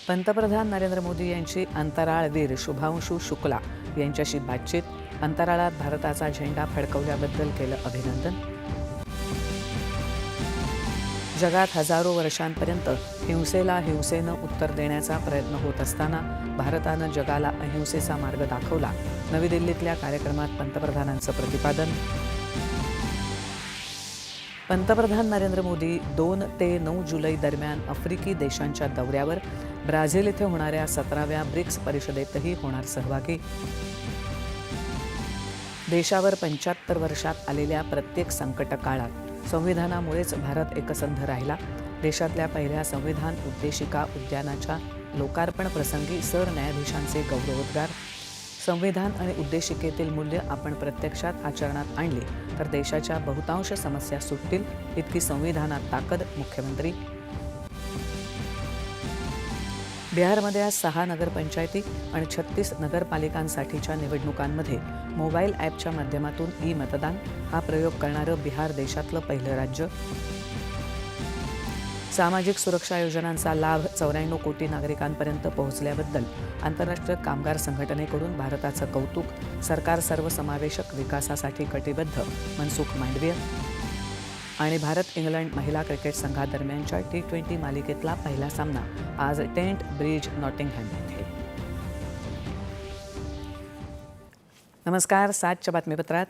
पंतप्रधान नरेंद्र मोदी यांची अंतराळवीर शुभांशु शुक्ला यांच्याशी बातचीत. अंतराळात भारताचा झेंडा फडकवल्याबद्दल केलं अभिनंदन. जगात हजारो वर्षांपर्यंत हिंसेला हिंसेनं उत्तर देण्याचा प्रयत्न होत असताना भारतानं जगाला अहिंसेचा मार्ग दाखवला. नवी दिल्लीतल्या कार्यक्रमात पंतप्रधानांचं प्रतिपादन. पंतप्रधान नरेंद्र मोदी 2 ते 9 जुलै दरम्यान आफ्रिकी देशांच्या दौऱ्यावर. ब्राझील इथे होणाऱ्या 17व्या ब्रिक्स परिषदेतही होणार सहभागी. देशावर 75 वर्षात आलेल्या प्रत्येक संकट काळात संविधानामुळेच भारत एकसंध राहिला. देशातल्या पहिल्या संविधान उद्देशिका उद्यानाच्या लोकार्पण प्रसंगी सरन्यायाधीशांचे गौरवोद्गार. संविधान आणि उद्देशिकेतील मूल्य आपण प्रत्यक्षात आचरणात आणली तर देशाच्या बहुतांश समस्या सुटतील, इतकी संविधानात ताकद. मुख्यमंत्री. बिहारमध्ये आज 6 नगरपंचायती आणि 36 नगरपालिकांसाठीच्या निवडणुकांमध्ये मोबाईल ॲपच्या माध्यमातून ई-मतदान. हा प्रयोग करणारं बिहार देशातलं पहिलं राज्य. सामाजिक सुरक्षा योजनांचा लाभ 94 कोटी नागरिकांपर्यंत पोहोचल्याबद्दल आंतरराष्ट्रीय कामगार संघटनेकडून भारताचं कौतुक. सरकार सर्वसमावेशक विकासासाठी कटिबद्ध. मनसुख मांडवीय. आणि भारत इंग्लंड महिला क्रिकेट संघादरम्यानच्या T20 मालिकेतला पहिला सामना आज टेंट ब्रिज नॉटिंगहॅम येथे. नमस्कार. 7च्या बातमीपत्रात